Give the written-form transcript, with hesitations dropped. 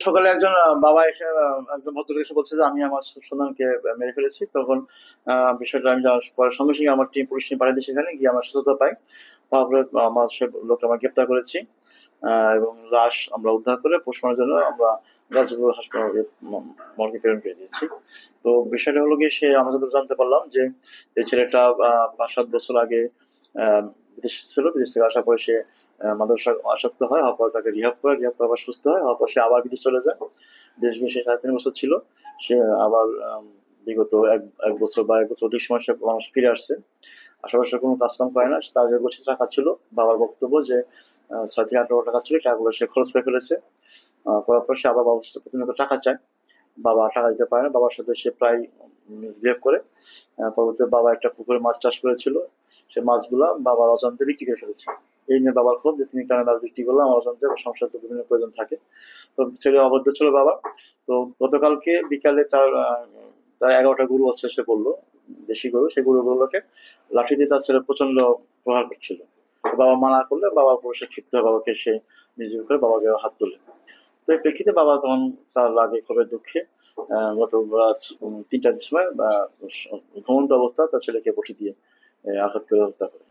সকালে একজন বাবা এসে একজন ভদ্রলোক এসে বলছে যে আমি আমার সন্তানকে মেরে ফেলেছি। তখন বিষয়টা আমি জানার পরে সঙ্গে সঙ্গে আমার টিম পুলিশ টিম পাঠিয়ে দিই সেখানে গিয়ে আমরা সুস্থতা পাই। তারপরে আমার সে লোকটা আমরা গ্রেপ্তার করেছি এবং লাশ আমরা উদ্ধার করে পোস্টমর্টমের জন্য আমরা গাজীপুর হাসপাতাল মর্গে প্রেরণ করে দিয়েছি। তো বিষয়টা হলো গিয়ে সে আমরা যতদূর জানতে পারলাম যে এই ছেলেটা ৫-৭ বছর আগে বিদেশ ছিল, বিদেশ থেকে আসার পরে সে মাদকাসক্ত আসক্ত হয়, হওয়ার পর তাকে রিহাব করে আবার সুস্থ হয়, হওয়ার পর সে আবার বিদেশ চলে যায়। দেশ গিয়ে সে ৩.৫ বছর ছিল। সে আবার বিগত এক বছর বা ১ বছর অধিক সময় সে বাংলাদেশে ফিরে আসছে। আশেপাশে কোনো কাজকাম করে না। তার যে গচ্ছিত টাকা ছিল, বাবার বক্তব্য যে ৬ থেকে ৮ লাখ টাকা ছিল, টাকাগুলো সে খরচ করে ফেলেছে। করার পর সে আবার বাবার কাছে প্রতিনিয়ত টাকা চায়। বাবা টাকা দিতে পারে না। বাবার সাথে সে প্রায় মিসবিহেভ করে। পরবর্তীতে বাবা একটা পুকুরে মাছ চাষ করেছিল। সে মাছগুলা বাবার অজান্তে বিক্রি করে ফেলেছে। এই নিয়ে বাবার ক্ষোভ যে তুমি কেন মাছ বিক্রি করলে আমার অজান্তে, বা সংসারে তো বিভিন্ন প্রয়োজন থাকে। তো ছেলে অবাধ্য ছিল বাবা। তো গতকালকে বিকালে তার ১১টা গরু আছে এসে বলল, দেশি গরু, সেই গরুগুলোকে লাঠি দিয়ে তার ছেলে প্রচন্ড প্রহার করছিল। তো বাবা মানা করলে বাবার উপর সে ক্ষিপ্ত হয়ে বাবাকে সে নিজে করে বাবাকে হাত তোলে। তো এই প্রেক্ষিতে বাবা তখন তার রাগে ক্ষোভের দুঃখে গত রাত ৩টার সময় ঘুমন্ত অবস্থা তার ছেলেকে বঁটি দিয়ে আঘাত করে হত্যা করে।